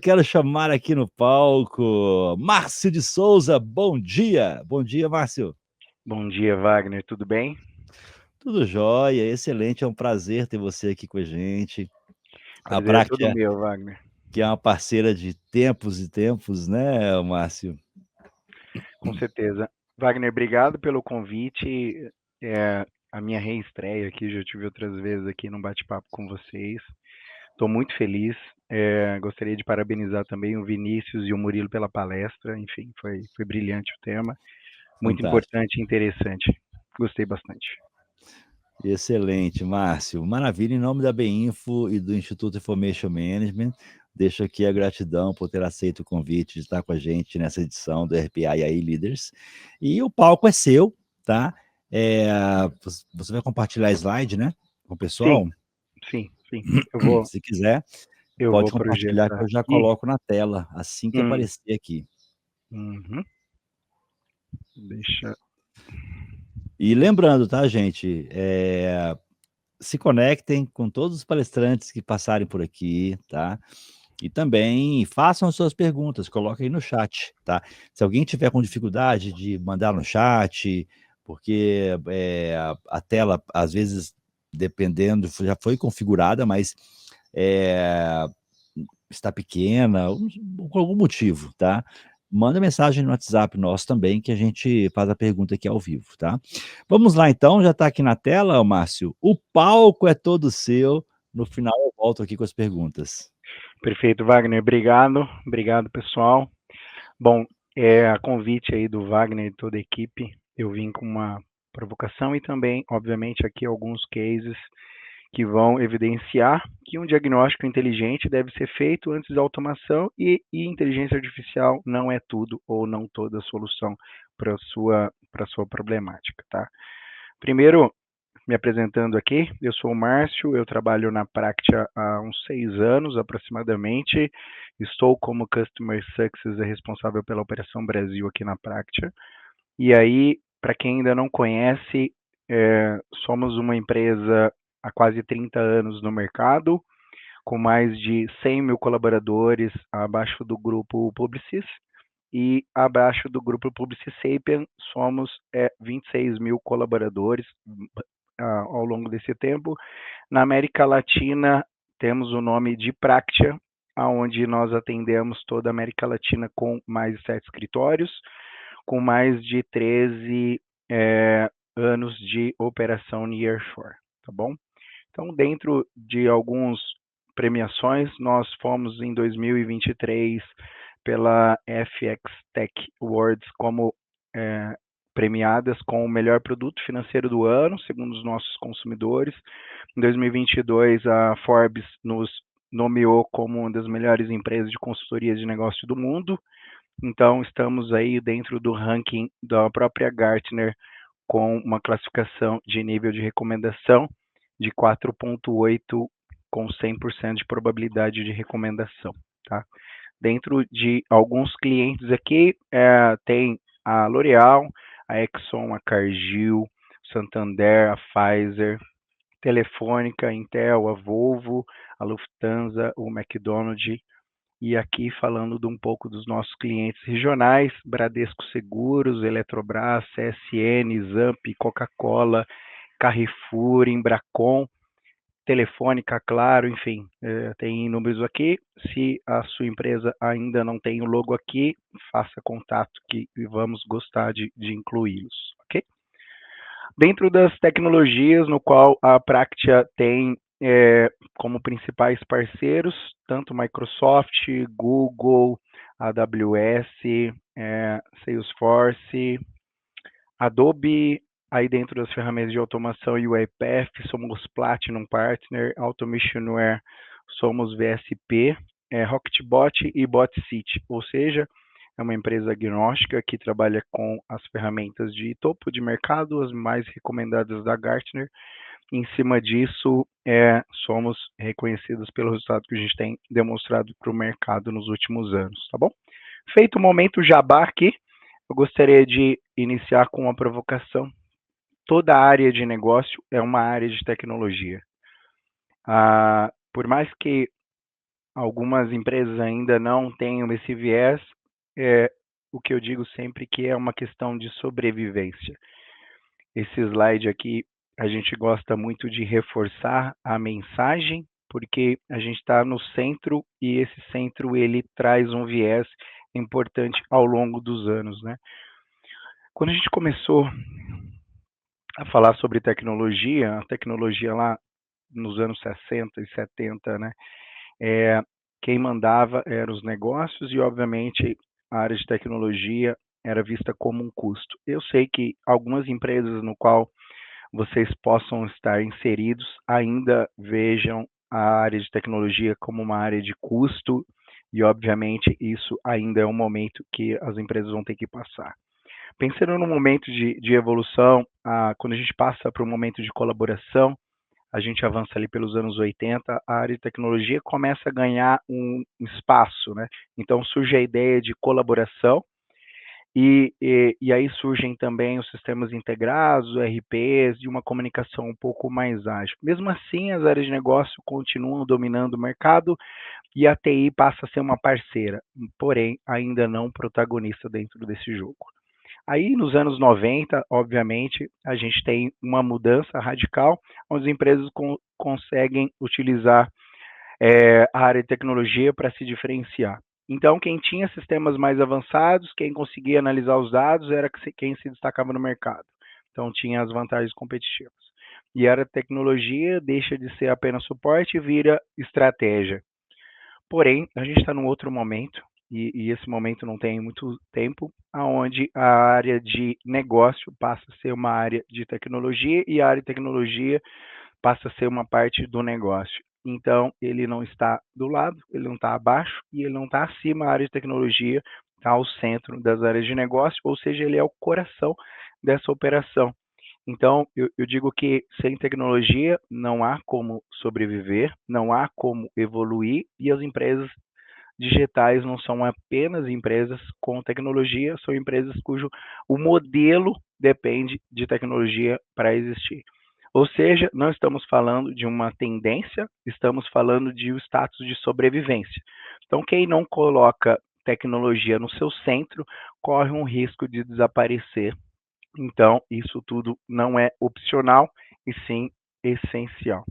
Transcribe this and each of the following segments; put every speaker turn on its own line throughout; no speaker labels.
Quero chamar aqui no palco Márcio de Souza, bom dia. Bom dia, Márcio.
Bom dia, Wagner, tudo bem?
Tudo jóia, excelente, é um prazer ter você aqui com a gente. A
Prazer é todo
Práctica,
meu, Wagner.
que é uma parceira de tempos e tempos, né, Márcio?
Com certeza. Wagner, obrigado pelo convite. A minha reestreia aqui, já tive outras vezes aqui no bate-papo com vocês. Estou muito feliz. Gostaria de parabenizar também o Vinícius e o Murilo pela palestra. Enfim, foi brilhante o tema. Muito
Fantástico.
importante e interessante. Gostei bastante.
Excelente, Márcio. Maravilha, em nome da BEINFO e do Instituto Information Management, deixo aqui a gratidão por ter aceito o convite de estar com a gente nessa edição do RPI AI Leaders. E o palco é seu, tá? É, você vai compartilhar slide, né, com o
Sim,
pessoal?
sim, sim. Eu vou,
Se quiser,
eu
pode
vou
compartilhar que
projetar
eu já
aqui.
coloco na tela, assim que
Hum,
aparecer aqui.
uhum. Deixa.
E lembrando, tá, gente, se conectem com todos os palestrantes que passarem por aqui, tá? E também façam as suas perguntas, coloquem aí no chat, tá? Se alguém tiver com dificuldade de mandar no chat, porque a tela, às vezes, dependendo, já foi configurada, mas é, está pequena, por algum motivo, tá? Manda mensagem no WhatsApp nosso também, que a gente faz a pergunta aqui ao vivo, tá? Vamos lá então, já está aqui na tela, Márcio. O palco é todo seu. No final eu volto aqui com as perguntas.
Perfeito, Wagner. Obrigado. Obrigado, pessoal. Bom, a convite aí do Wagner e toda a equipe, eu vim com uma provocação e também, obviamente, aqui alguns cases que vão evidenciar que um diagnóstico inteligente deve ser feito antes da automação e inteligência artificial não é tudo ou não toda a solução para sua problemática, tá? Primeiro, me apresentando aqui, eu sou o Márcio, eu trabalho na Practia há uns 6 anos aproximadamente, estou como Customer Success responsável pela Operação Brasil aqui na Practia, e aí, para quem ainda não conhece, somos uma empresa há quase 30 anos no mercado, com mais de 100 mil colaboradores abaixo do grupo Publicis, e abaixo do grupo Publicis Sapien somos 26 mil colaboradores ao longo desse tempo. Na América Latina, temos o nome de Practia, onde nós atendemos toda a América Latina com mais de 7 escritórios, com mais de 13 anos de operação nearshore, tá bom? Então, dentro de algumas premiações, nós fomos em 2023 pela FX Tech Awards como premiadas com o melhor produto financeiro do ano, segundo os nossos consumidores. Em 2022, a Forbes nos nomeou como uma das melhores empresas de consultoria de negócio do mundo. Então, estamos aí dentro do ranking da própria Gartner com uma classificação de nível de recomendação de 4.8 com 100% de probabilidade de recomendação, tá? Dentro de alguns clientes aqui, tem a L'Oréal, a Exxon, a Cargill, Santander, a Pfizer, Telefônica, a Intel, a Volvo, a Lufthansa, o McDonald's, e aqui falando de um pouco dos nossos clientes regionais, Bradesco Seguros, Eletrobras, CSN, Zamp, Coca-Cola, Carrefour, Embracon, Telefônica, Claro, enfim, tem números aqui. Se a sua empresa ainda não tem o logo aqui, faça contato que vamos gostar de incluí-los, ok? Dentro das tecnologias no qual a Practia tem como principais parceiros, tanto Microsoft, Google, AWS, Salesforce, Adobe, aí dentro das ferramentas de automação UiPath, somos Platinum Partner, Automissionware, somos VSP, Rocketbot e BotSeat, ou seja, é uma empresa agnóstica que trabalha com as ferramentas de topo de mercado, as mais recomendadas da Gartner. Em cima disso, somos reconhecidos pelo resultado que a gente tem demonstrado para o mercado nos últimos anos, tá bom? Feito o momento jabá aqui, eu gostaria de iniciar com uma provocação. Toda área de negócio é uma área de tecnologia. Por mais que algumas empresas ainda não tenham esse viés, o que eu digo sempre que é uma questão de sobrevivência. Esse slide aqui, a gente gosta muito de reforçar a mensagem, porque a gente está no centro e esse centro ele traz um viés importante ao longo dos anos, né? Quando a gente começou a falar sobre tecnologia, a tecnologia lá nos anos 60 e 70, né? Quem mandava eram os negócios e, obviamente, a área de tecnologia era vista como um custo. Eu sei que algumas empresas no qual vocês possam estar inseridos ainda vejam a área de tecnologia como uma área de custo e, obviamente, isso ainda é um momento que as empresas vão ter que passar. Pensando no momento de evolução, quando a gente passa para um momento de colaboração, a gente avança ali pelos anos 80, a área de tecnologia começa a ganhar um espaço, né? Então surge a ideia de colaboração e aí surgem também os sistemas integrados, os RPs e uma comunicação um pouco mais ágil. Mesmo assim, as áreas de negócio continuam dominando o mercado e a TI passa a ser uma parceira, porém ainda não protagonista dentro desse jogo. Aí, nos anos 90, obviamente, a gente tem uma mudança radical, onde as empresas conseguem utilizar a área de tecnologia para se diferenciar. Então, quem tinha sistemas mais avançados, quem conseguia analisar os dados, era quem se destacava no mercado. Então, tinha as vantagens competitivas. E a área de tecnologia deixa de ser apenas suporte e vira estratégia. Porém, a gente está num outro momento, e esse momento não tem muito tempo, aonde a área de negócio passa a ser uma área de tecnologia e a área de tecnologia passa a ser uma parte do negócio. Então, ele não está do lado, ele não está abaixo e ele não está acima. A área de tecnologia está ao centro das áreas de negócio, ou seja, ele é o coração dessa operação. Então, eu digo que sem tecnologia não há como sobreviver, não há como evoluir, e as empresas digitais não são apenas empresas com tecnologia, são empresas cujo o modelo depende de tecnologia para existir. Ou seja, não estamos falando de uma tendência, estamos falando de um status de sobrevivência. Então, quem não coloca tecnologia no seu centro corre um risco de desaparecer. Então, isso tudo não é opcional, e sim essencial.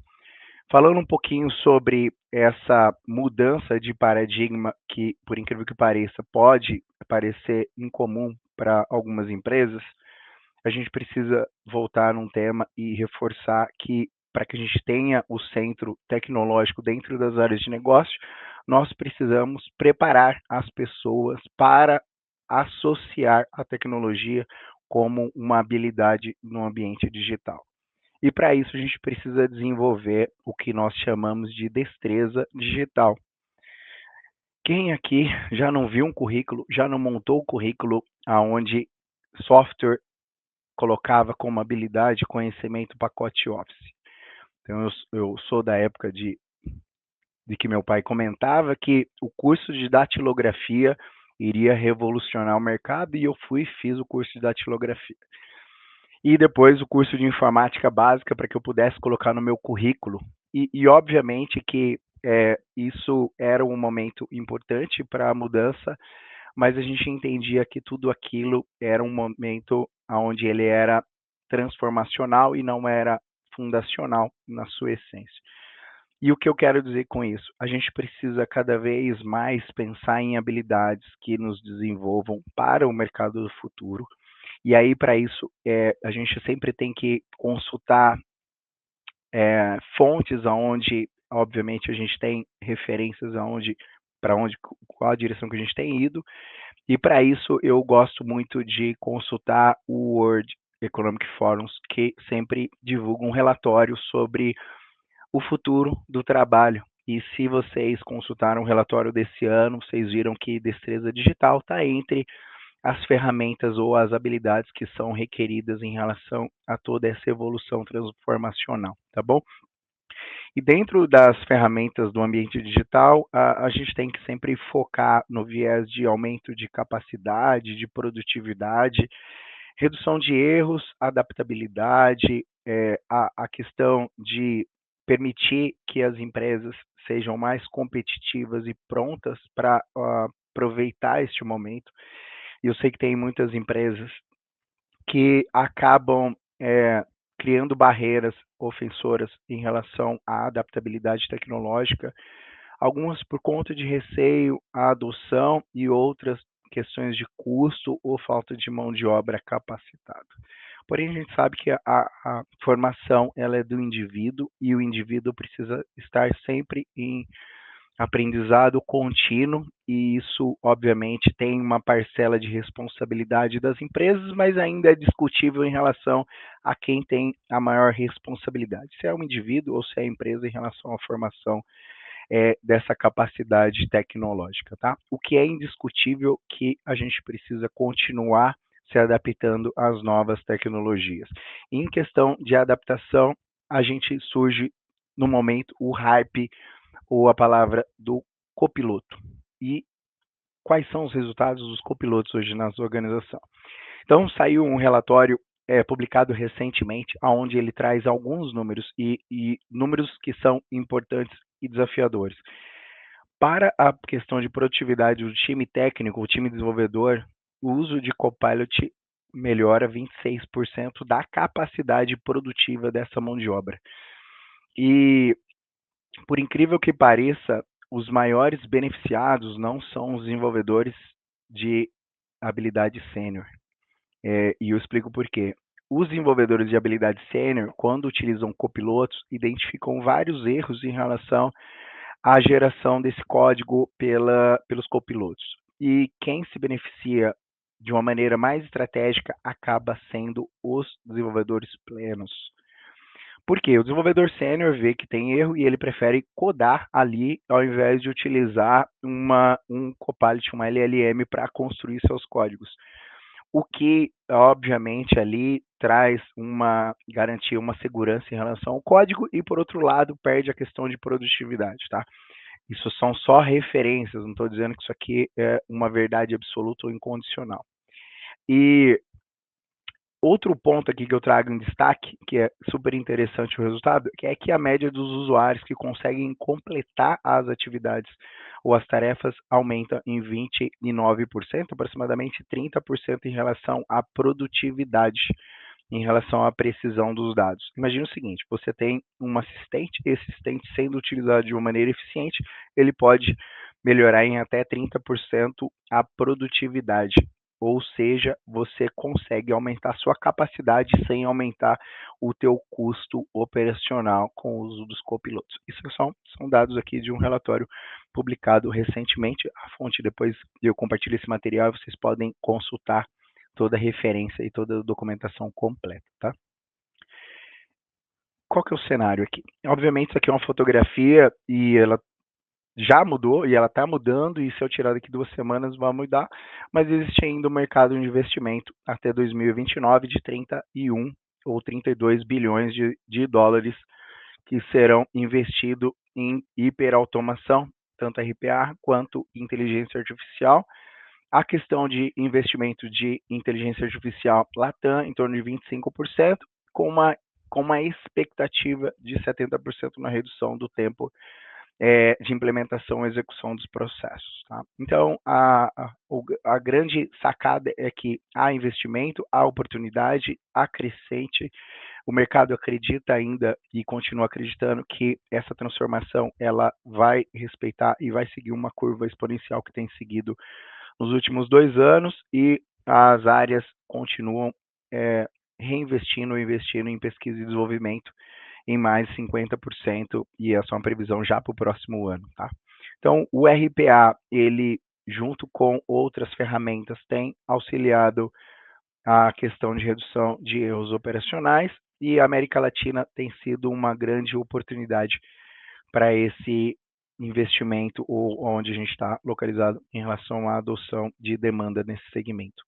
Falando um pouquinho sobre essa mudança de paradigma que, por incrível que pareça, pode parecer incomum para algumas empresas, a gente precisa voltar num tema e reforçar que para que a gente tenha o centro tecnológico dentro das áreas de negócio, nós precisamos preparar as pessoas para associar a tecnologia como uma habilidade no ambiente digital. E para isso a gente precisa desenvolver o que nós chamamos de destreza digital. Quem aqui já não viu um currículo, já não montou o currículo aonde software colocava como habilidade conhecimento pacote Office? Então eu sou da época de que meu pai comentava que o curso de datilografia iria revolucionar o mercado e eu fui e fiz o curso de datilografia. E depois o curso de informática básica para que eu pudesse colocar no meu currículo. E obviamente que isso era um momento importante para a mudança, mas a gente entendia que tudo aquilo era um momento onde ele era transformacional e não era fundacional na sua essência. E o que eu quero dizer com isso? A gente precisa cada vez mais pensar em habilidades que nos desenvolvam para o mercado do futuro. E aí, para isso, a gente sempre tem que consultar fontes aonde, obviamente, a gente tem referências aonde, para onde, qual a direção que a gente tem ido. E para isso, eu gosto muito de consultar o World Economic Forums, que sempre divulga um relatório sobre o futuro do trabalho. E se vocês consultaram o relatório desse ano, vocês viram que destreza digital está entre as ferramentas ou as habilidades que são requeridas em relação a toda essa evolução transformacional, tá bom? E dentro das ferramentas do ambiente digital, a gente tem que sempre focar no viés de aumento de capacidade, de produtividade, redução de erros, adaptabilidade, a questão de permitir que as empresas sejam mais competitivas e prontas para aproveitar este momento. E eu sei que tem muitas empresas que acabam criando barreiras ofensoras em relação à adaptabilidade tecnológica, algumas por conta de receio à adoção e outras questões de custo ou falta de mão de obra capacitada. Porém, a gente sabe que a formação ela é do indivíduo e o indivíduo precisa estar sempre em aprendizado contínuo, e isso, obviamente, tem uma parcela de responsabilidade das empresas, mas ainda é discutível em relação a quem tem a maior responsabilidade, se é o indivíduo ou se é a empresa em relação à formação dessa capacidade tecnológica, tá? O que é indiscutível que a gente precisa continuar se adaptando às novas tecnologias. Em questão de adaptação, a gente surge no momento o hype ou a palavra do copiloto. E quais são os resultados dos copilotos hoje na sua organização? Então, saiu um relatório publicado recentemente, onde ele traz alguns números e números que são importantes e desafiadores. Para a questão de produtividade do time técnico, o time desenvolvedor, o uso de Copilot melhora 26% da capacidade produtiva dessa mão de obra. E, por incrível que pareça, os maiores beneficiados não são os desenvolvedores de habilidade sênior. E eu explico por quê. Os desenvolvedores de habilidade sênior, quando utilizam copilotos, identificam vários erros em relação à geração desse código pelos copilotos. E quem se beneficia de uma maneira mais estratégica acaba sendo os desenvolvedores plenos. Por quê? O desenvolvedor sênior vê que tem erro e ele prefere codar ali ao invés de utilizar um Copilot, uma LLM para construir seus códigos. O que, obviamente, ali traz uma garantia, uma segurança em relação ao código e, por outro lado, perde a questão de produtividade, tá? Isso são só referências, não estou dizendo que isso aqui é uma verdade absoluta ou incondicional. E outro ponto aqui que eu trago em destaque, que é super interessante o resultado, que é que a média dos usuários que conseguem completar as atividades ou as tarefas aumenta em 29%, aproximadamente 30% em relação à produtividade, em relação à precisão dos dados. Imagina o seguinte, você tem um assistente, esse assistente sendo utilizado de uma maneira eficiente, ele pode melhorar em até 30% a produtividade. Ou seja, você consegue aumentar a sua capacidade sem aumentar o teu custo operacional com o uso dos copilotos. Isso são dados aqui de um relatório publicado recentemente. A fonte, depois eu compartilho esse material, vocês podem consultar toda a referência e toda a documentação completa, tá? Qual que é o cenário aqui? Obviamente, isso aqui é uma fotografia e ela já mudou e ela está mudando, e se eu tirar daqui 2 semanas vai mudar, mas existe ainda um mercado de investimento até 2029 de 31 ou 32 bilhões de dólares que serão investidos em hiperautomação, tanto RPA quanto inteligência artificial. A questão de investimento de inteligência artificial Latam, em torno de 25%, com uma expectativa de 70% na redução do tempo de implementação e execução dos processos. Tá? Então, a grande sacada é que há investimento, há oportunidade, há crescente, o mercado acredita ainda e continua acreditando que essa transformação ela vai respeitar e vai seguir uma curva exponencial que tem seguido nos últimos 2 anos, e as áreas continuam reinvestindo, investindo em pesquisa e desenvolvimento em mais 50%, e essa é uma previsão já para o próximo ano, tá? Então, o RPA, ele, junto com outras ferramentas, tem auxiliado a questão de redução de erros operacionais, e a América Latina tem sido uma grande oportunidade para esse investimento, ou onde a gente está localizado em relação à adoção de demanda nesse segmento.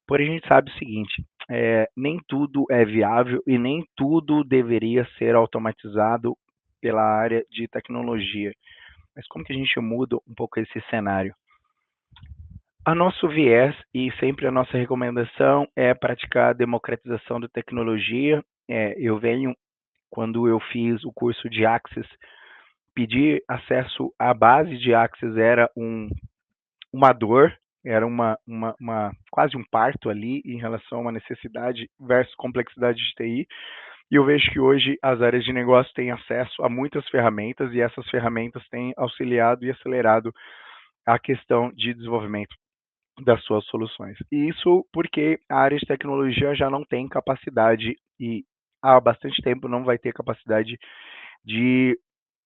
Porém, a gente sabe o seguinte, nem tudo é viável e nem tudo deveria ser automatizado pela área de tecnologia. Mas como que a gente muda um pouco esse cenário? A nosso viés e sempre a nossa recomendação é praticar a democratização da tecnologia. Eu venho, quando eu fiz o curso de Access, pedir acesso à base de Access era uma dor, era quase um parto ali em relação a uma necessidade versus complexidade de TI. E eu vejo que hoje as áreas de negócio têm acesso a muitas ferramentas e essas ferramentas têm auxiliado e acelerado a questão de desenvolvimento das suas soluções. E isso porque a área de tecnologia já não tem capacidade e há bastante tempo não vai ter capacidade de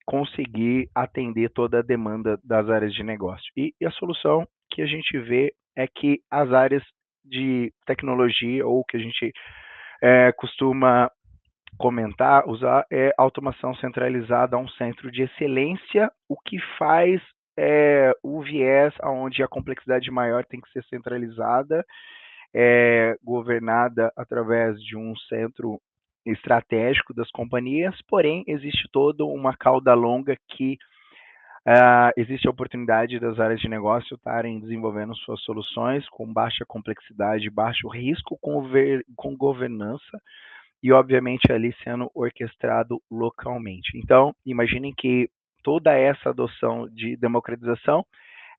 conseguir atender toda a demanda das áreas de negócio. E a solução que a gente vê é que as áreas de tecnologia, ou que a gente costuma comentar, usar, é automação centralizada a um centro de excelência, o que faz o viés onde a complexidade maior tem que ser centralizada, governada através de um centro estratégico das companhias, porém existe toda uma cauda longa que existe a oportunidade das áreas de negócio estarem desenvolvendo suas soluções com baixa complexidade, baixo risco, com governança e, obviamente, ali sendo orquestrado localmente. Então, imaginem que toda essa adoção de democratização,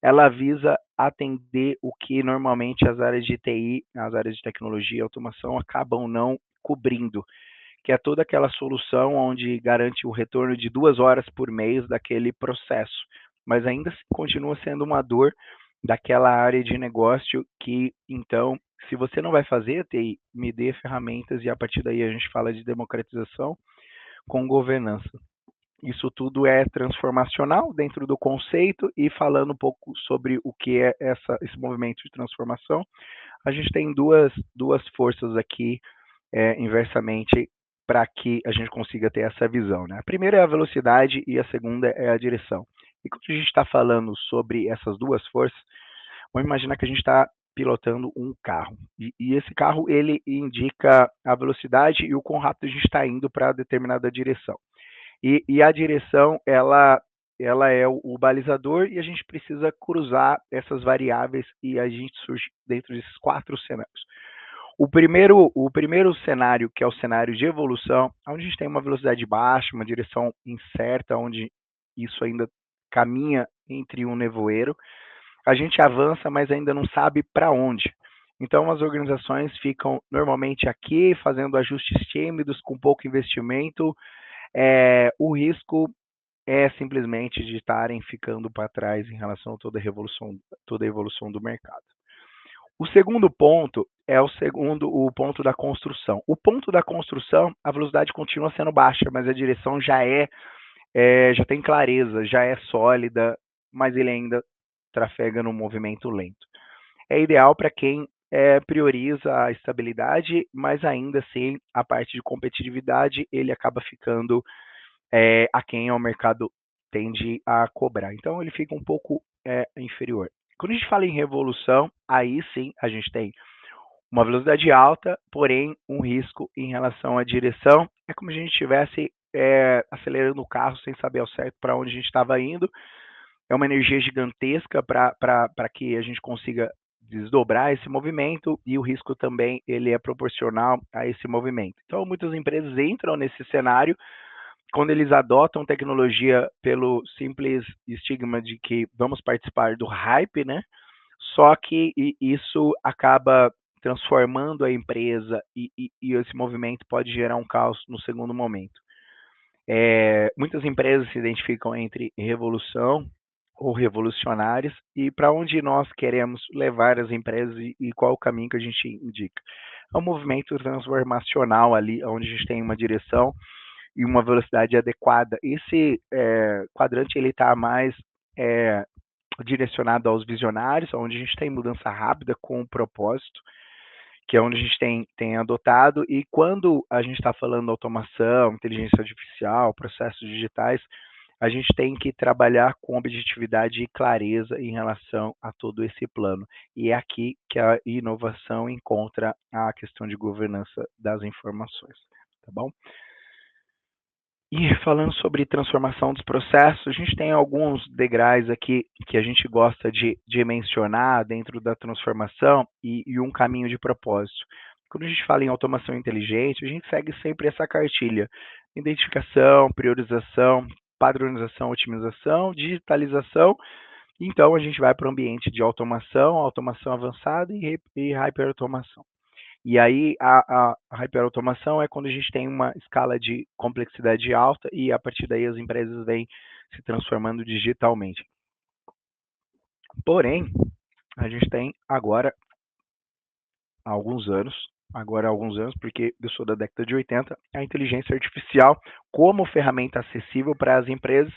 ela visa atender o que normalmente as áreas de TI, as áreas de tecnologia e automação acabam não cobrindo, que é toda aquela solução onde garante o retorno de 2 horas por mês daquele processo, mas ainda continua sendo uma dor daquela área de negócio que, então, se você não vai fazer TI, me dê ferramentas e a partir daí a gente fala de democratização com governança. Isso tudo é transformacional dentro do conceito e falando um pouco sobre o que é esse movimento de transformação, a gente tem duas forças aqui inversamente para que a gente consiga ter essa visão. Né? A primeira é a velocidade e a segunda é a direção. E quando a gente está falando sobre essas duas forças, vamos imaginar que a gente está pilotando um carro. E esse carro, ele indica a velocidade e o quão rápido a gente está indo para determinada direção. E a direção, ela é o balizador e a gente precisa cruzar essas variáveis e a gente surge dentro desses 4 cenários. O primeiro cenário, que é o cenário de evolução, onde a gente tem uma velocidade baixa, uma direção incerta, onde isso ainda caminha entre um nevoeiro, a gente avança, mas ainda não sabe para onde. Então, as organizações ficam normalmente aqui, fazendo ajustes tímidos, com pouco investimento. O risco é simplesmente de estarem ficando para trás em relação a toda a evolução do mercado. O segundo ponto é o ponto da construção. O ponto da construção, a velocidade continua sendo baixa, mas a direção já tem clareza, já é sólida, mas ele ainda trafega no movimento lento. É ideal para quem prioriza a estabilidade, mas ainda assim a parte de competitividade ele acaba ficando a quem o mercado tende a cobrar. Então ele fica um pouco inferior. Quando a gente fala em revolução, aí sim a gente tem uma velocidade alta, porém um risco em relação à direção. É como se a gente estivesse acelerando o carro sem saber ao certo para onde a gente estava indo. É uma energia gigantesca para que a gente consiga desdobrar esse movimento e o risco também ele é proporcional a esse movimento. Então muitas empresas entram nesse cenário quando eles adotam tecnologia pelo simples estigma de que vamos participar do hype, né? Só que isso acaba transformando a empresa e esse movimento pode gerar um caos no segundo momento. Muitas empresas se identificam entre revolução ou revolucionários e para onde nós queremos levar as empresas e qual o caminho que a gente indica. É um movimento transformacional ali, onde a gente tem uma direção e uma velocidade adequada. Esse quadrante ele está mais direcionado aos visionários, onde a gente tem mudança rápida com um propósito, que é onde a gente tem adotado, e quando a gente está falando automação, inteligência artificial, processos digitais, a gente tem que trabalhar com objetividade e clareza em relação a todo esse plano. E é aqui que a inovação encontra a questão de governança das informações, tá bom? E falando sobre transformação dos processos, a gente tem alguns degraus aqui que a gente gosta de mencionar dentro da transformação e um caminho de propósito. Quando a gente fala em automação inteligente, a gente segue sempre essa cartilha: identificação, priorização, padronização, otimização, digitalização. Então, a gente vai para o ambiente de automação, automação avançada e hyperautomação. E aí, a hyperautomação é quando a gente tem uma escala de complexidade alta e, a partir daí, as empresas vêm se transformando digitalmente. Porém, a gente tem agora há alguns anos, porque eu sou da década de 80, a inteligência artificial como ferramenta acessível para as empresas,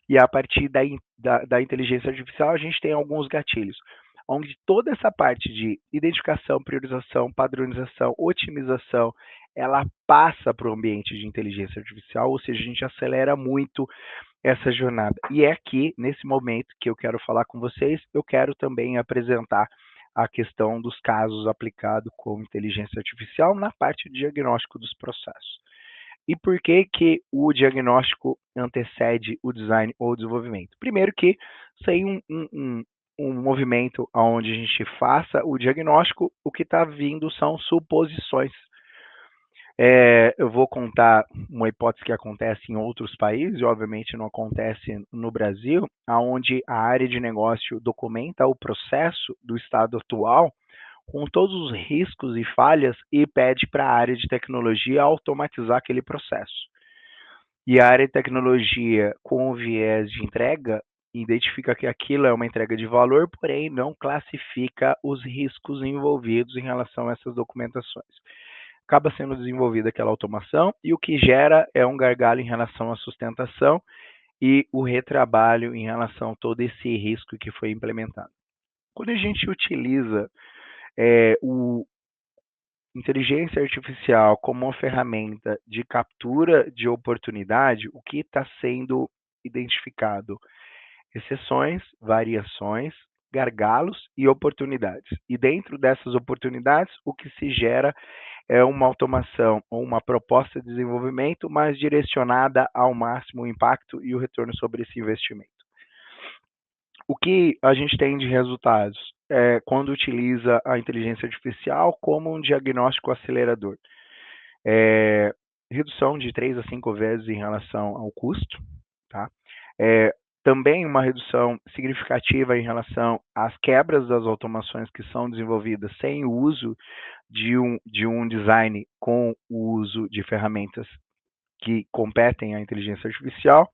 e a partir da inteligência artificial a gente tem alguns gatilhos, onde toda essa parte de identificação, priorização, padronização, otimização, ela passa para o ambiente de inteligência artificial, ou seja, a gente acelera muito essa jornada. E é aqui, nesse momento, que eu quero falar com vocês, eu quero também apresentar a questão dos casos aplicados com inteligência artificial na parte de diagnóstico dos processos. E por que que o diagnóstico antecede o design ou o desenvolvimento? Primeiro que, sem um movimento onde a gente faça o diagnóstico, o que está vindo são suposições. Eu vou contar uma hipótese que acontece em outros países, e obviamente não acontece no Brasil, onde a área de negócio documenta o processo do estado atual com todos os riscos e falhas e pede para a área de tecnologia automatizar aquele processo. E a área de tecnologia, com o viés de entrega, identifica que aquilo é uma entrega de valor, porém não classifica os riscos envolvidos em relação a essas documentações. Acaba sendo desenvolvida aquela automação e o que gera é um gargalo em relação à sustentação e o retrabalho em relação a todo esse risco que foi implementado. Quando a gente utiliza o inteligência artificial como uma ferramenta de captura de oportunidade, o que está sendo identificado? Exceções, variações, gargalos e oportunidades. E dentro dessas oportunidades, o que se gera é uma automação ou uma proposta de desenvolvimento mais direcionada ao máximo impacto e o retorno sobre esse investimento. O que a gente tem de resultados quando utiliza a inteligência artificial como um diagnóstico acelerador? Redução de 3 a 5 vezes em relação ao custo, tá? Também uma redução significativa em relação às quebras das automações que são desenvolvidas sem o uso de um design com o uso de ferramentas que competem à inteligência artificial.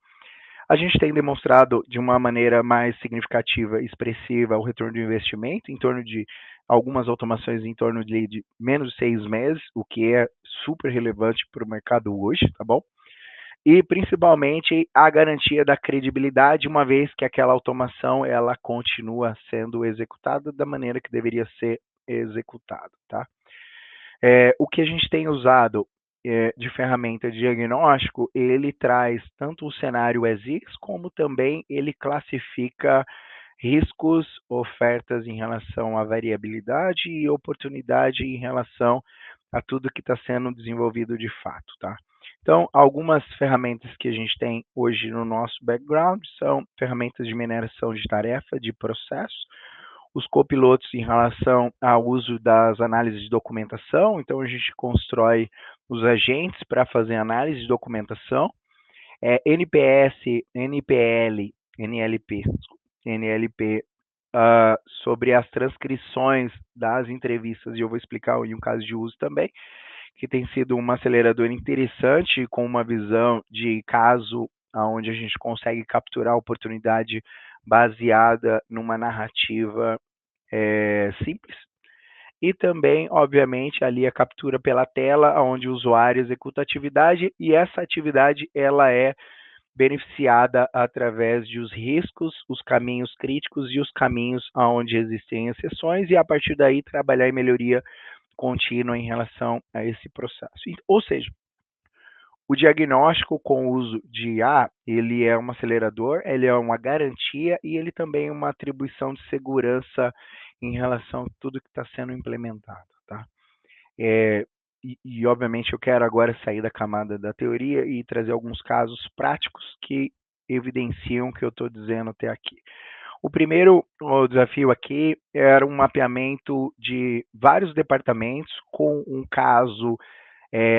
A gente tem demonstrado de uma maneira mais significativa e expressiva o retorno do investimento, em torno de algumas automações em torno de menos de 6 meses, o que é super relevante para o mercado hoje, tá bom? E principalmente a garantia da credibilidade, uma vez que aquela automação ela continua sendo executada da maneira que deveria ser executada, tá? O que a gente tem usado de ferramenta de diagnóstico, ele traz tanto o cenário as is, como também ele classifica riscos, ofertas em relação à variabilidade e oportunidade em relação a tudo que está sendo desenvolvido de fato, tá? Então, algumas ferramentas que a gente tem hoje no nosso background são ferramentas de mineração de tarefa, de processo, os copilotos em relação ao uso das análises de documentação, então a gente constrói os agentes para fazer análise de documentação, NPS, NPL, NLP, sobre as transcrições das entrevistas, e eu vou explicar em um caso de uso também, que tem sido um acelerador interessante com uma visão de caso onde a gente consegue capturar a oportunidade baseada numa narrativa simples. E também, obviamente, ali a captura pela tela, onde o usuário executa a atividade, e essa atividade ela é beneficiada através dos riscos, os caminhos críticos e os caminhos onde existem exceções, e a partir daí trabalhar em melhoria contínua em relação a esse processo. Ou seja, o diagnóstico com o uso de IA, ele é um acelerador, ele é uma garantia e ele também é uma atribuição de segurança em relação a tudo que está sendo implementado, tá? Obviamente, eu quero agora sair da camada da teoria e trazer alguns casos práticos que evidenciam o que eu estou dizendo até aqui. O primeiro desafio aqui era um mapeamento de vários departamentos com um caso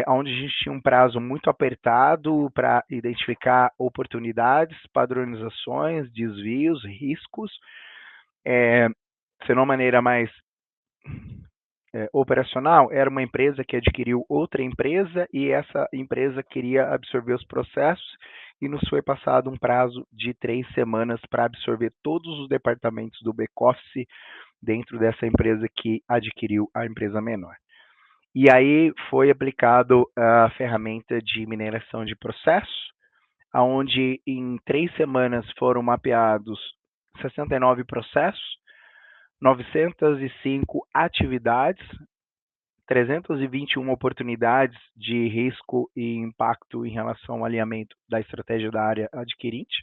onde a gente tinha um prazo muito apertado para identificar oportunidades, padronizações, desvios, riscos, sendo uma maneira mais operacional, era uma empresa que adquiriu outra empresa e essa empresa queria absorver os processos e nos foi passado um prazo de 3 semanas para absorver todos os departamentos do back-office dentro dessa empresa que adquiriu a empresa menor. E aí foi aplicado a ferramenta de mineração de processo, onde em 3 semanas foram mapeados 69 processos, 905 atividades, 321 oportunidades de risco e impacto em relação ao alinhamento da estratégia da área adquirente,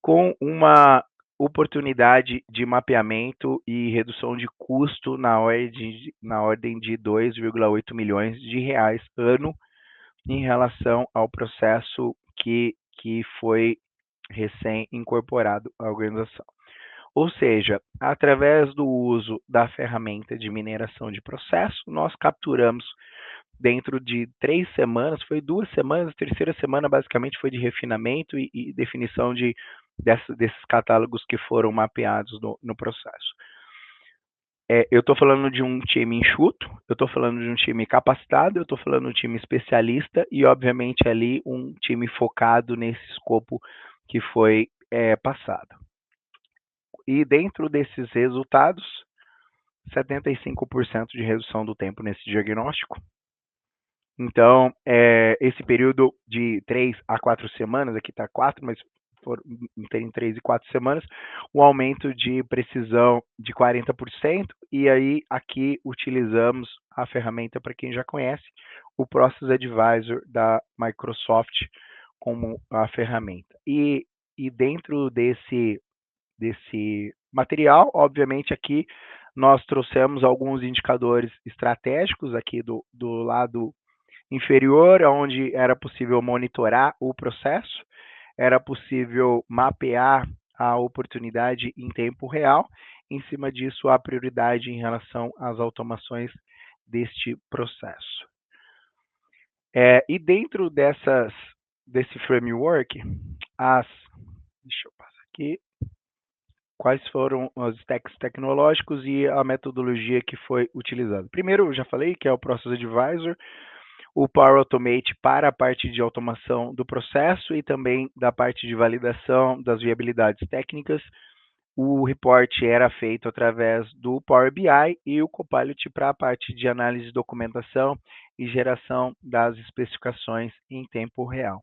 com uma oportunidade de mapeamento e redução de custo na ordem de 2,8 milhões de reais ano em relação ao processo que foi recém-incorporado à organização. Ou seja, através do uso da ferramenta de mineração de processo, nós capturamos dentro de 3 semanas, foi 2 semanas, a terceira semana basicamente foi de refinamento e definição desses catálogos que foram mapeados no processo. Eu estou falando de um time enxuto, eu estou falando de um time capacitado, eu estou falando de um time especialista e, obviamente, ali um time focado nesse escopo que foi passado. E dentro desses resultados, 75% de redução do tempo nesse diagnóstico. Então, esse período de 3 a 4 semanas, aqui está 4, mas tem 3 e 4 semanas, um aumento de precisão de 40%, e aí aqui utilizamos a ferramenta, para quem já conhece, o Process Advisor da Microsoft como a ferramenta. E dentro desse material, obviamente aqui nós trouxemos alguns indicadores estratégicos aqui do lado inferior, onde era possível monitorar o processo, era possível mapear a oportunidade em tempo real, em cima disso a prioridade em relação às automações deste processo. E dentro desse framework, deixa eu passar aqui, quais foram os stacks tecnológicos e a metodologia que foi utilizada. Primeiro, eu já falei que é o Process Advisor, o Power Automate para a parte de automação do processo e também da parte de validação das viabilidades técnicas. O report era feito através do Power BI e o Copilot para a parte de análise de documentação e geração das especificações em tempo real.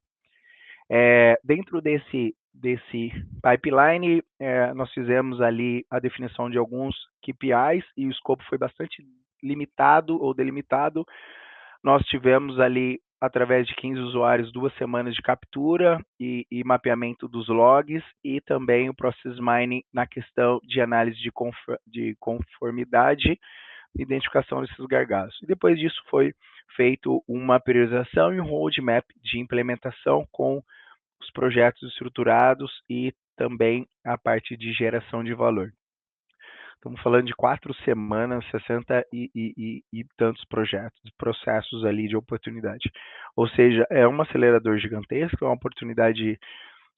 Dentro desse pipeline, nós fizemos ali a definição de alguns KPIs e o escopo foi bastante limitado ou delimitado. Nós tivemos ali, através de 15 usuários, 2 semanas de captura e mapeamento dos logs e também o Process Mining na questão de análise de conformidade e identificação desses gargalos. E depois disso foi feito uma priorização e um roadmap de implementação com os projetos estruturados e também a parte de geração de valor. Estamos falando de 4 semanas, 60 e tantos processos ali de oportunidade. Ou seja, é um acelerador gigantesco, é uma oportunidade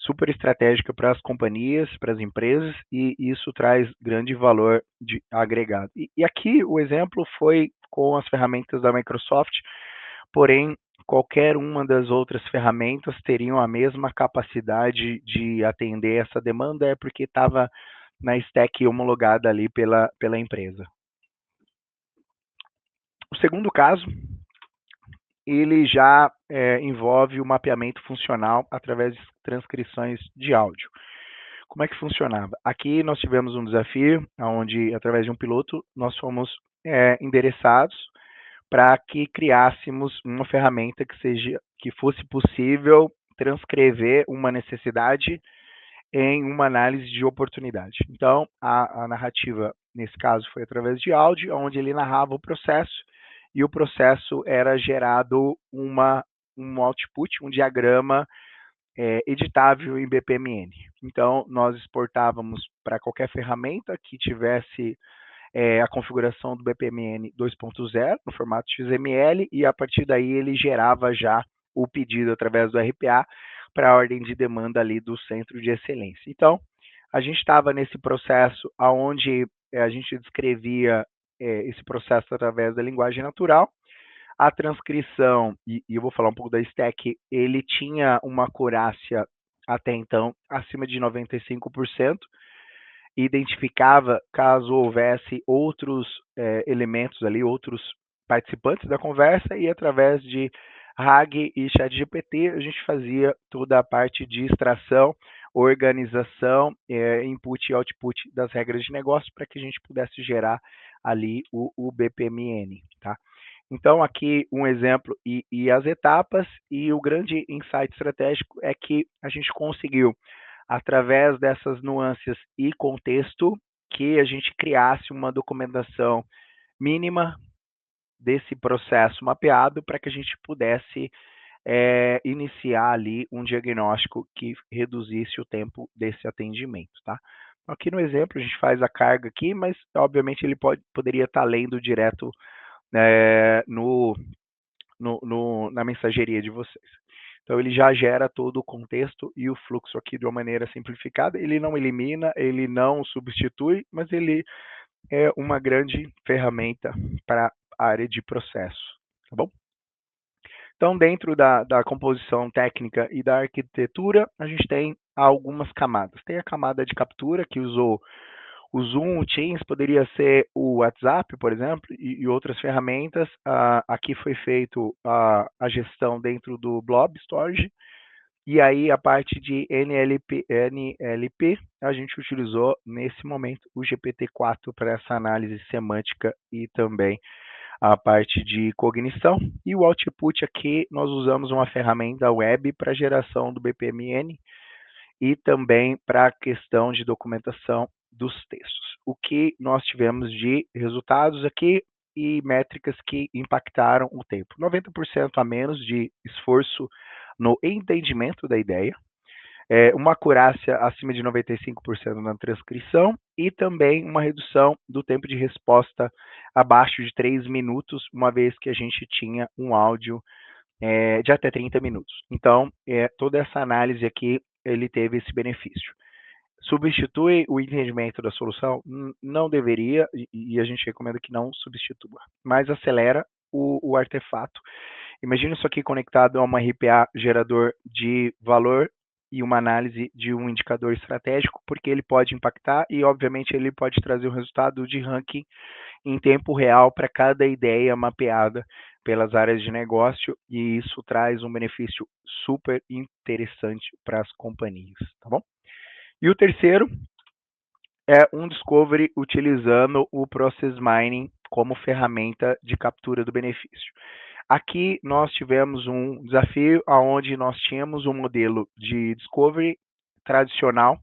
super estratégica para as companhias, para as empresas, e isso traz grande valor agregado. E aqui o exemplo foi com as ferramentas da Microsoft, porém, qualquer uma das outras ferramentas teriam a mesma capacidade de atender essa demanda, porque estava na stack homologada ali pela empresa. O segundo caso, ele já envolve o mapeamento funcional através de transcrições de áudio. Como é que funcionava? Aqui nós tivemos um desafio, onde, através de um piloto, nós fomos endereçados para que criássemos uma ferramenta que fosse possível transcrever uma necessidade em uma análise de oportunidade. Então, a narrativa, nesse caso, foi através de áudio, onde ele narrava o processo, e o processo era gerado um output, um diagrama editável em BPMN. Então, nós exportávamos para qualquer ferramenta que tivesse a configuração do BPMN 2.0 no formato XML, e a partir daí ele gerava já o pedido através do RPA para a ordem de demanda ali do Centro de Excelência. Então, a gente estava nesse processo onde a gente descrevia esse processo através da linguagem natural. A transcrição, e eu vou falar um pouco da stack, ele tinha uma acurácia até então acima de 95%, e identificava caso houvesse outros elementos ali, outros participantes da conversa, e através de RAG e ChatGPT a gente fazia toda a parte de extração, organização, input e output das regras de negócio para que a gente pudesse gerar ali o BPMN, tá? Então, aqui um exemplo e as etapas, e o grande insight estratégico é que a gente conseguiu, através dessas nuances e contexto, que a gente criasse uma documentação mínima desse processo mapeado para que a gente pudesse iniciar ali um diagnóstico que reduzisse o tempo desse atendimento, tá? Aqui no exemplo a gente faz a carga aqui, mas obviamente ele poderia estar lendo direto na mensageria de vocês. Então ele já gera todo o contexto e o fluxo aqui de uma maneira simplificada. Ele não elimina, ele não substitui, mas ele é uma grande ferramenta para a área de processo, tá bom? Então, dentro da composição técnica e da arquitetura, a gente tem algumas camadas. Tem a camada de captura, que usou o Zoom, o Teams, poderia ser o WhatsApp, por exemplo, e outras ferramentas. Aqui foi feito a gestão dentro do Blob Storage, e aí a parte de NLP, a gente utilizou nesse momento o GPT-4 para essa análise semântica e também a parte de cognição. E o output aqui nós usamos uma ferramenta web para geração do BPMN e também para a questão de documentação dos textos. O que nós tivemos de resultados aqui e métricas que impactaram o tempo. 90% a menos de esforço no entendimento da ideia, uma acurácia acima de 95% na transcrição e também uma redução do tempo de resposta abaixo de 3 minutos, uma vez que a gente tinha um áudio de até 30 minutos. Então, toda essa análise aqui, ele teve esse benefício. Substitui o entendimento da solução? Não deveria, e a gente recomenda que não substitua, mas acelera o artefato. Imagina isso aqui conectado a uma RPA gerador de valor e uma análise de um indicador estratégico, porque ele pode impactar e, obviamente, ele pode trazer o resultado de ranking em tempo real para cada ideia mapeada pelas áreas de negócio, e isso traz um benefício super interessante para as companhias, tá bom? E o terceiro é um discovery utilizando o Process Mining como ferramenta de captura do benefício. Aqui nós tivemos um desafio onde nós tínhamos um modelo de discovery tradicional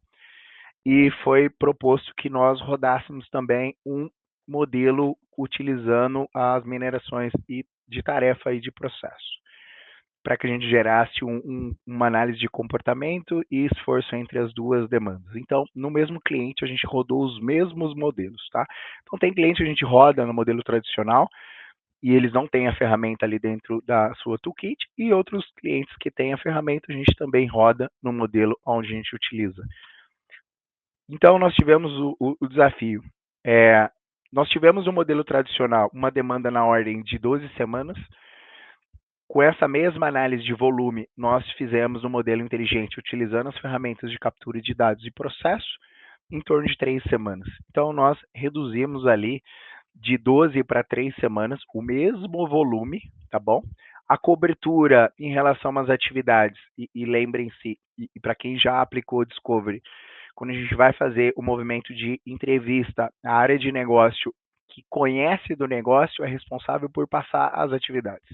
e foi proposto que nós rodássemos também um modelo utilizando as minerações de tarefa e de processo, para que a gente gerasse uma análise de comportamento e esforço entre as duas demandas. Então, no mesmo cliente, a gente rodou os mesmos modelos, tá? Então, tem cliente que a gente roda no modelo tradicional e eles não têm a ferramenta ali dentro da sua toolkit, e outros clientes que têm a ferramenta, a gente também roda no modelo onde a gente utiliza. Então, nós tivemos o desafio. Nós tivemos um modelo tradicional, uma demanda na ordem de 12 semanas. Com essa mesma análise de volume, nós fizemos um modelo inteligente utilizando as ferramentas de captura de dados e processo em torno de 3 semanas. Então, nós reduzimos ali de 12 para 3 semanas o mesmo volume, tá bom? A cobertura em relação às atividades, e lembrem-se, e para quem já aplicou o Discovery, quando a gente vai fazer o movimento de entrevista, a área de negócio que conhece do negócio é responsável por passar as atividades.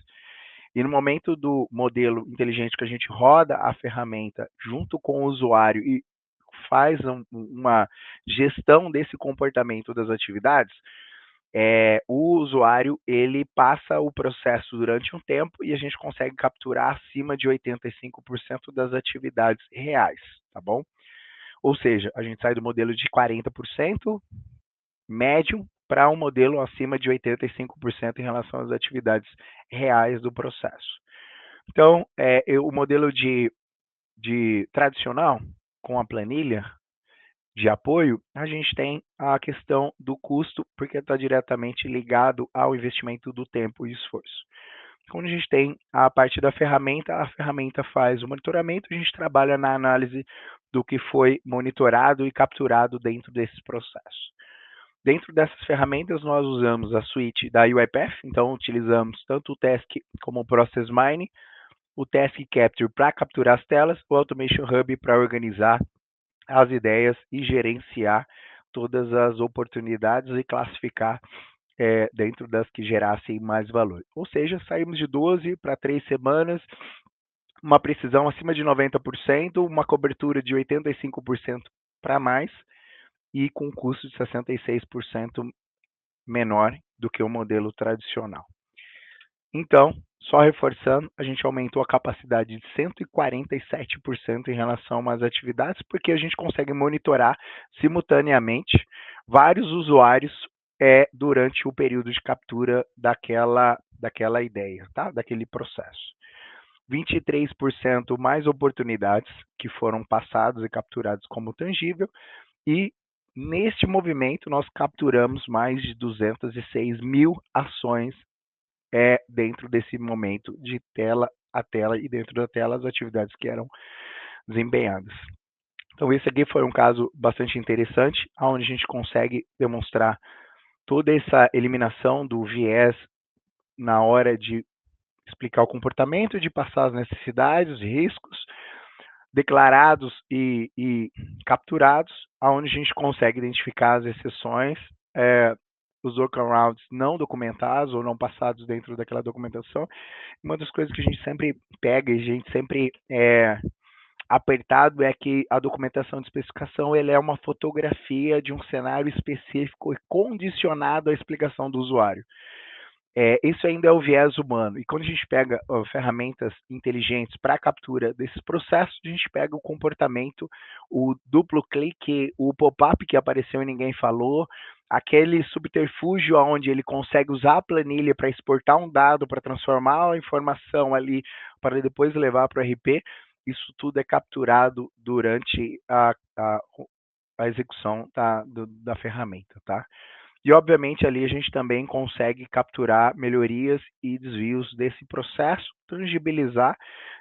E no momento do modelo inteligente que a gente roda a ferramenta junto com o usuário e faz uma gestão desse comportamento das atividades, o usuário ele passa o processo durante um tempo e a gente consegue capturar acima de 85% das atividades reais, tá bom? Ou seja, a gente sai do modelo de 40% médio para um modelo acima de 85% em relação às atividades reais do processo. Então, o modelo de tradicional, com a planilha de apoio, a gente tem a questão do custo, porque está diretamente ligado ao investimento do tempo e esforço. Quando a gente tem a parte da ferramenta, a ferramenta faz o monitoramento, a gente trabalha na análise do que foi monitorado e capturado dentro desses processos. Dentro dessas ferramentas, nós usamos a suíte da UiPath, então utilizamos tanto o Task como o Process Mining, o Task Capture para capturar as telas, o Automation Hub para organizar as ideias e gerenciar todas as oportunidades e classificar dentro das que gerassem mais valor. Ou seja, saímos de 12 para 3 semanas, uma precisão acima de 90%, uma cobertura de 85% para mais e com custo de 66% menor do que o modelo tradicional. Então, só reforçando, a gente aumentou a capacidade de 147% em relação às atividades, porque a gente consegue monitorar simultaneamente vários usuários durante o período de captura daquela ideia, tá? Daquele processo. 23% mais oportunidades que foram passadas e capturadas como tangível, e neste movimento nós capturamos mais de 206 mil ações dentro desse momento de tela a tela e dentro da tela as atividades que eram desempenhadas. Então esse aqui foi um caso bastante interessante, onde a gente consegue demonstrar toda essa eliminação do viés na hora de explicar o comportamento, de passar as necessidades, os riscos declarados e capturados, onde a gente consegue identificar as exceções, os workarounds não documentados ou não passados dentro daquela documentação. Uma das coisas que a gente sempre pega e a gente sempre apertado é que a documentação de especificação é uma fotografia de um cenário específico e condicionado à explicação do usuário. Isso ainda é o viés humano. E quando a gente pega ferramentas inteligentes para a captura desses processos, a gente pega o comportamento, o duplo clique, o pop-up que apareceu e ninguém falou, aquele subterfúgio onde ele consegue usar a planilha para exportar um dado, para transformar a informação ali, para depois levar para o RP. Isso tudo é capturado durante a execução da ferramenta, tá? E, obviamente, ali a gente também consegue capturar melhorias e desvios desse processo, tangibilizar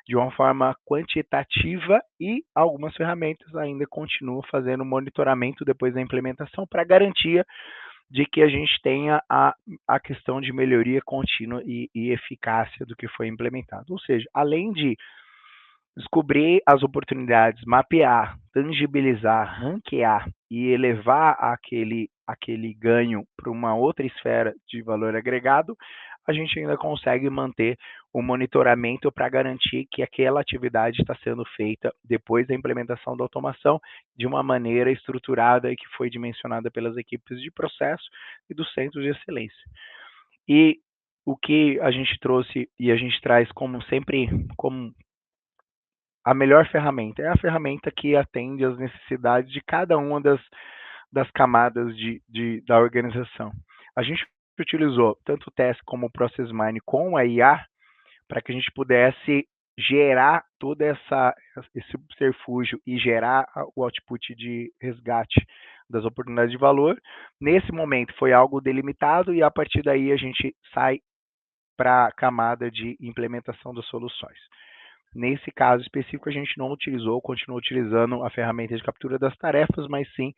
de uma forma quantitativa, e algumas ferramentas ainda continuam fazendo monitoramento depois da implementação para garantia de que a gente tenha a questão de melhoria contínua e eficácia do que foi implementado. Ou seja, além de descobrir as oportunidades, mapear, tangibilizar, ranquear e elevar aquele ganho para uma outra esfera de valor agregado, a gente ainda consegue manter o monitoramento para garantir que aquela atividade está sendo feita depois da implementação da automação de uma maneira estruturada e que foi dimensionada pelas equipes de processo e dos centros de excelência. E o que a gente trouxe e a gente traz como sempre, como a melhor ferramenta é a ferramenta que atende às necessidades de cada uma das camadas da organização. A gente utilizou tanto o Task como o Process Mining com a IA para que a gente pudesse gerar todo esse subterfúgio e gerar o output de resgate das oportunidades de valor. Nesse momento foi algo delimitado e a partir daí a gente sai para a camada de implementação das soluções. Nesse caso específico, a gente não utilizou, continuou utilizando a ferramenta de captura das tarefas, mas sim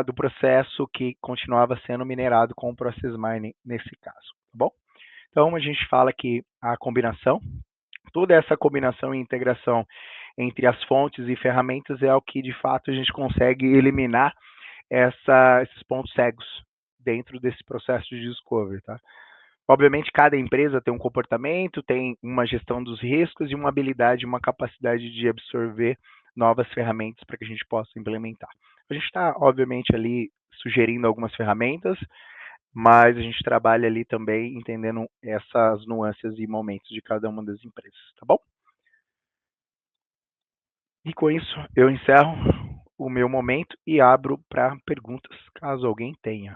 do processo que continuava sendo minerado com o Process Mining nesse caso, tá bom? Então, a gente fala que a combinação, toda essa combinação e integração entre as fontes e ferramentas é o que, de fato, a gente consegue eliminar esses pontos cegos dentro desse processo de discovery, tá? Obviamente, cada empresa tem um comportamento, tem uma gestão dos riscos e uma habilidade, uma capacidade de absorver novas ferramentas para que a gente possa implementar. A gente está, obviamente, ali sugerindo algumas ferramentas, mas a gente trabalha ali também entendendo essas nuances e momentos de cada uma das empresas, tá bom? E com isso, eu encerro o meu momento e abro para perguntas, caso alguém tenha.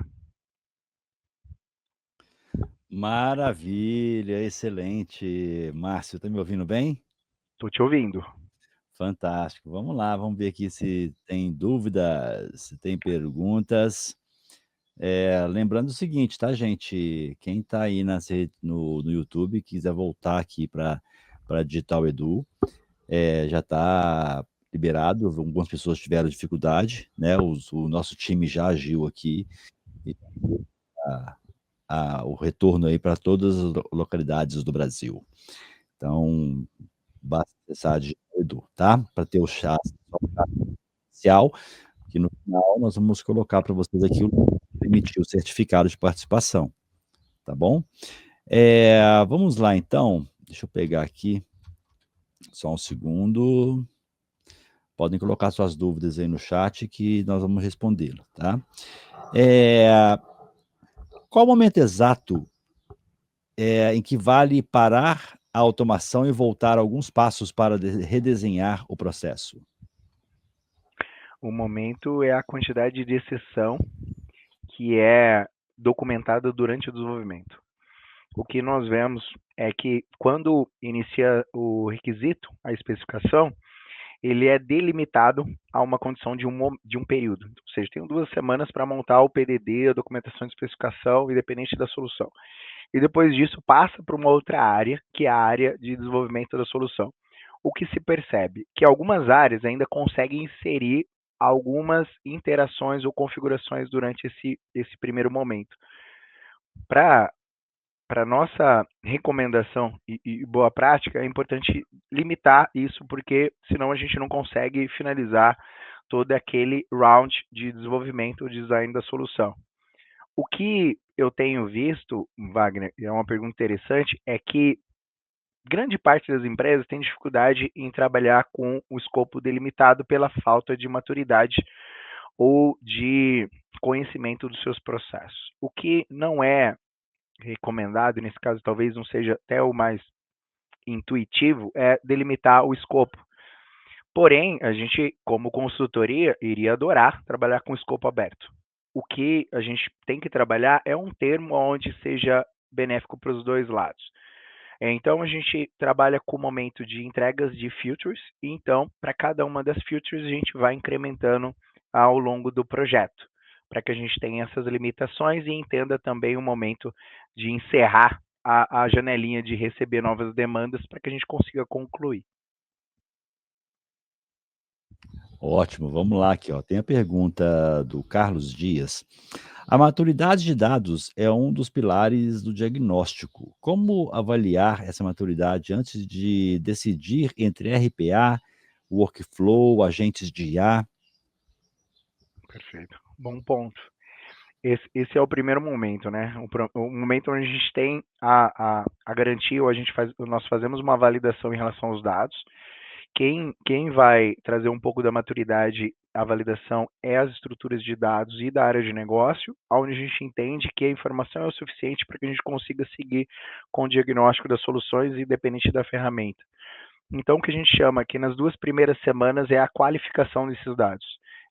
Maravilha, excelente. Márcio, tá me ouvindo bem?
Estou te ouvindo.
Fantástico. Vamos lá, vamos ver aqui se tem dúvidas, se tem perguntas. Lembrando o seguinte, tá, gente? Quem tá aí no YouTube, quiser voltar aqui para Digital Edu, já está liberado. Algumas pessoas tiveram dificuldade, né? O nosso time já agiu aqui e a- o retorno aí para todas as localidades do Brasil. Então, basta acessar a Digital Edu, tá? Para ter o chat inicial, que no final nós vamos colocar para vocês aqui emitir o certificado de participação, tá bom? Vamos lá então. Deixa eu pegar aqui só um segundo. Podem colocar suas dúvidas aí no chat que nós vamos respondê-lo, tá? É, qual o momento exato em que vale parar a automação e voltar alguns passos para redesenhar o processo?
O momento é a quantidade de exceção que é documentada durante o desenvolvimento. O que nós vemos é que quando inicia o requisito, a especificação, ele é delimitado a uma condição de um período. Ou seja, tenho 2 semanas para montar o PDD, a documentação de especificação, independente da solução. E depois disso passa para uma outra área, que é a área de desenvolvimento da solução. O que se percebe? Que algumas áreas ainda conseguem inserir algumas interações ou configurações durante esse primeiro momento. Para nossa recomendação e boa prática, é importante limitar isso, porque senão a gente não consegue finalizar todo aquele round de desenvolvimento, o design da solução. O que eu tenho visto, Wagner, e é uma pergunta interessante, é que grande parte das empresas tem dificuldade em trabalhar com o escopo delimitado pela falta de maturidade ou de conhecimento dos seus processos. O que não é recomendado, nesse caso talvez não seja até o mais intuitivo, é delimitar o escopo. Porém, a gente, como consultoria, iria adorar trabalhar com escopo aberto. O que a gente tem que trabalhar é um termo onde seja benéfico para os dois lados. Então, a gente trabalha com o momento de entregas de features, e então, para cada uma das features, a gente vai incrementando ao longo do projeto, para que a gente tenha essas limitações e entenda também o momento de encerrar a janelinha de receber novas demandas para que a gente consiga concluir.
Ótimo, vamos lá aqui, ó. Tem a pergunta do Carlos Dias. A maturidade de dados é um dos pilares do diagnóstico. Como avaliar essa maturidade antes de decidir entre RPA, workflow, agentes de IA?
Perfeito. Bom ponto. Esse é o primeiro momento, né? O momento onde a gente tem a garantia, ou nós fazemos uma validação em relação aos dados. Quem vai trazer um pouco da maturidade à validação é as estruturas de dados e da área de negócio, onde a gente entende que a informação é o suficiente para que a gente consiga seguir com o diagnóstico das soluções, independente da ferramenta. Então, o que a gente chama aqui nas 2 primeiras semanas é a qualificação desses dados.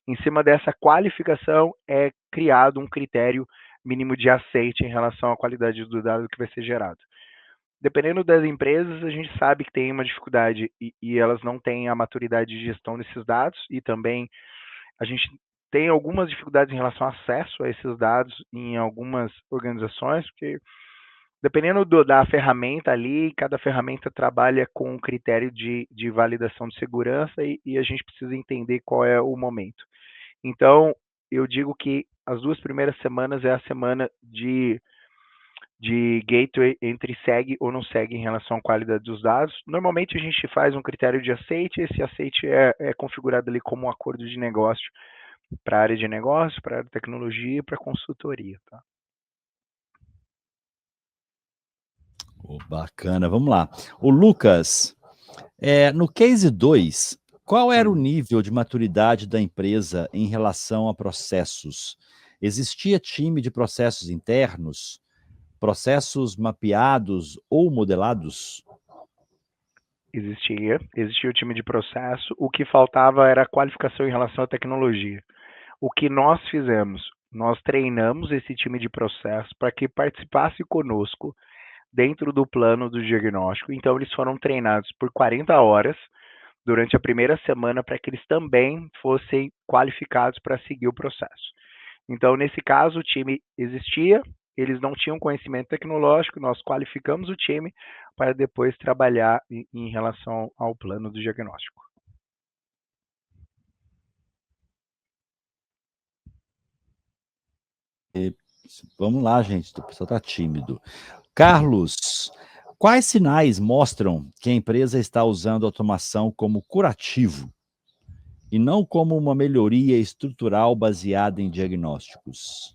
Em cima dessa qualificação é criado um critério mínimo de aceite em relação à qualidade do dado que vai ser gerado. Dependendo das empresas, a gente sabe que tem uma dificuldade e elas não têm a maturidade de gestão desses dados, e também a gente tem algumas dificuldades em relação ao acesso a esses dados em algumas organizações, porque dependendo da ferramenta ali, cada ferramenta trabalha com um critério de validação de segurança, e a gente precisa entender qual é o momento. Então, eu digo que as 2 primeiras semanas é a semana de gateway entre segue ou não segue em relação à qualidade dos dados. Normalmente a gente faz um critério de aceite, esse aceite é configurado ali como um acordo de negócio para a área de negócio, para a área de tecnologia e para a consultoria. Tá?
Oh, bacana, vamos lá. O Lucas, no case 2, qual era o nível de maturidade da empresa em relação a processos? Existia time de processos internos? Processos mapeados ou modelados?
Existia o time de processo, o que faltava era a qualificação em relação à tecnologia. O que nós fizemos? nós treinamos esse time de processo para que participasse conosco dentro do plano do diagnóstico. Então, eles foram treinados por 40 horas durante a primeira semana para que eles também fossem qualificados para seguir o processo. Então, nesse caso, o time existia, eles não tinham conhecimento tecnológico, nós qualificamos o time para depois trabalhar em relação ao plano do diagnóstico.
Vamos lá, gente, o pessoal está tímido. Carlos, quais sinais mostram que a empresa está usando automação como curativo e não como uma melhoria estrutural baseada em diagnósticos?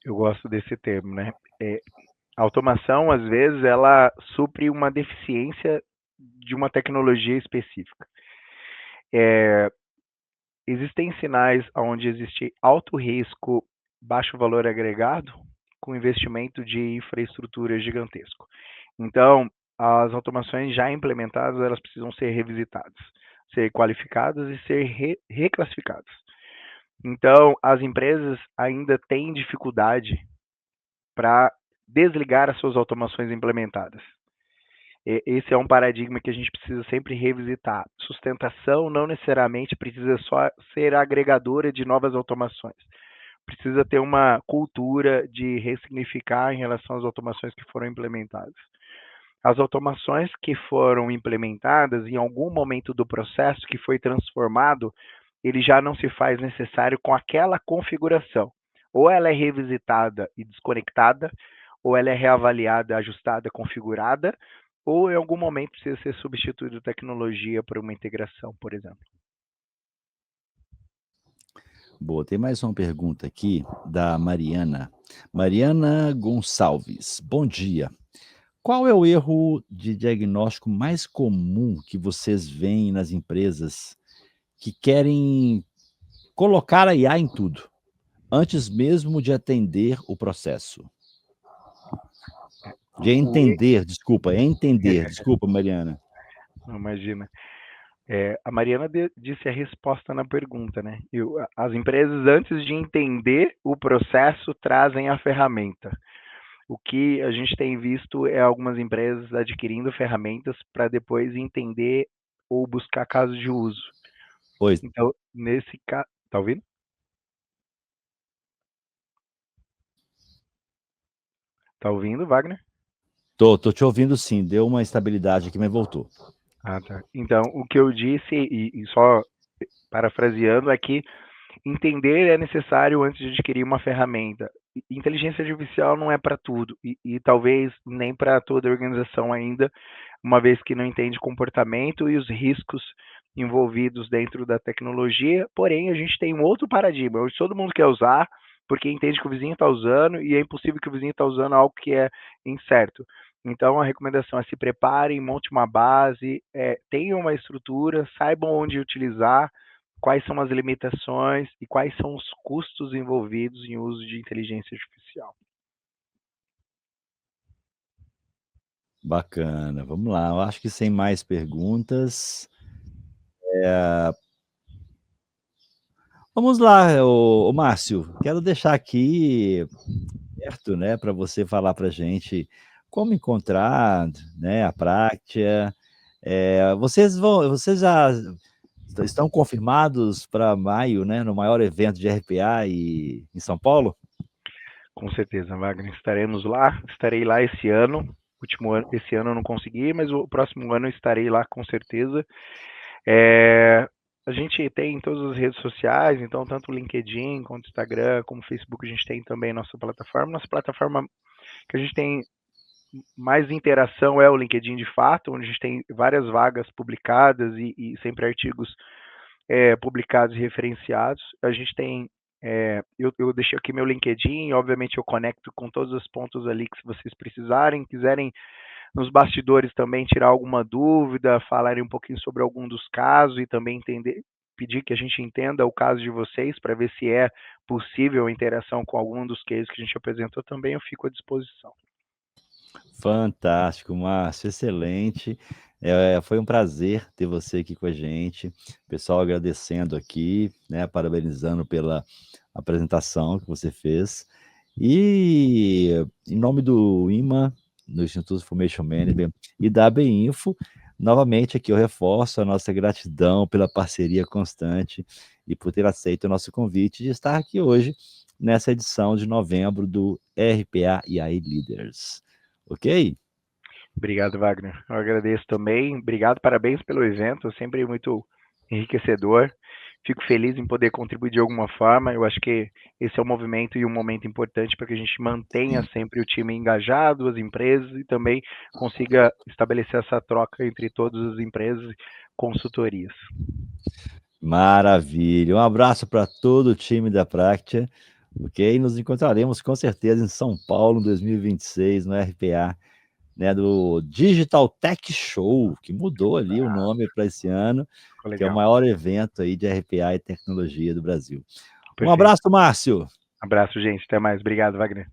Eu gosto desse termo, né? A automação, às vezes, ela supre uma deficiência de uma tecnologia específica. Existem sinais onde existe alto risco, baixo valor agregado, com investimento de infraestrutura gigantesco. Então, as automações já implementadas, elas precisam ser revisitadas, ser qualificadas e ser reclassificadas. Então, as empresas ainda têm dificuldade para desligar as suas automações implementadas. Esse é um paradigma que a gente precisa sempre revisitar. Sustentação não necessariamente precisa só ser agregadora de novas automações. Precisa ter uma cultura de ressignificar em relação às automações que foram implementadas. As automações que foram implementadas, em algum momento do processo que foi transformado, ele já não se faz necessário com aquela configuração. Ou ela é revisitada e desconectada, ou ela é reavaliada, ajustada, configurada, ou em algum momento precisa ser substituída tecnologia por uma integração, por exemplo.
Boa, tem mais uma pergunta aqui da Mariana. Mariana Gonçalves. Bom dia. Qual é o erro de diagnóstico mais comum que vocês veem nas empresas que querem colocar a IA em tudo, antes mesmo de atender o processo? De entender, desculpa, desculpa, Mariana.
Não imagina. A Mariana disse a resposta na pergunta, né? As empresas, antes de entender o processo, trazem a ferramenta. O que a gente tem visto é algumas empresas adquirindo ferramentas para depois entender ou buscar casos de uso.
Oi,
Então, nesse caso. Tá ouvindo? Tá ouvindo, Wagner?
tô te ouvindo sim, deu uma estabilidade aqui, mas voltou.
Ah, tá. Então, o que eu disse, e só parafraseando, é que entender é necessário antes de adquirir uma ferramenta. Inteligência artificial não é para tudo, e talvez nem para toda a organização ainda, uma vez que não entende comportamento e os riscos envolvidos dentro da tecnologia. Porém, a gente tem um outro paradigma, onde todo mundo quer usar, porque entende que o vizinho está usando, e é impossível que o vizinho está usando algo que é incerto. Então, a recomendação é se preparem, monte uma base, tenham uma estrutura, saibam onde utilizar, quais são as limitações e quais são os custos envolvidos em uso de inteligência artificial.
Bacana, vamos lá. Eu acho que sem mais perguntas. Vamos lá, ô Márcio, quero deixar aqui aberto, né, para você falar para gente como encontrar, né, a Práctia. Vocês já estão confirmados para maio, né, no maior evento de RPA em São Paulo?
Com certeza, Wagner, estaremos lá, estarei lá esse ano. Esse ano eu não consegui, mas o próximo ano eu estarei lá com certeza. A gente tem em todas as redes sociais, então tanto o LinkedIn, quanto o Instagram, como o Facebook, a gente tem também nossa plataforma. Nossa plataforma que a gente tem mais interação é o LinkedIn de fato, onde a gente tem várias vagas publicadas e sempre artigos publicados e referenciados. A gente tem, eu deixei aqui meu LinkedIn, obviamente eu conecto com todos os pontos ali que se vocês precisarem, quiserem nos bastidores também tirar alguma dúvida, falarem um pouquinho sobre algum dos casos e também pedir que a gente entenda o caso de vocês para ver se é possível a interação com algum dos cases que a gente apresentou também, eu fico à disposição.
Fantástico, Márcio, excelente. Foi um prazer ter você aqui com a gente. Pessoal agradecendo aqui, né, parabenizando pela apresentação que você fez. E em nome do IMA, do Instituto Information Management e da ABInfo, novamente aqui eu reforço a nossa gratidão pela parceria constante e por ter aceito o nosso convite de estar aqui hoje nessa edição de novembro do RPA e AI Leaders. Ok?
Obrigado, Wagner. Eu agradeço também. Obrigado, parabéns pelo evento, sempre muito enriquecedor. Fico feliz em poder contribuir de alguma forma. Eu acho que esse é um movimento e um momento importante para que a gente mantenha sempre o time engajado, as empresas, e também consiga estabelecer essa troca entre todas as empresas e consultorias.
Maravilha. Um abraço para todo o time da Practia, ok? Nos encontraremos com certeza em São Paulo em 2026, no RPA, né, do Digital Tech Show, que mudou ali o nome para esse ano,
Ficou
que é o
legal.
maior evento aí de RPA e tecnologia do Brasil. Um
Perfeito.
abraço, Márcio.
Abraço, gente. Até mais. Obrigado, Wagner.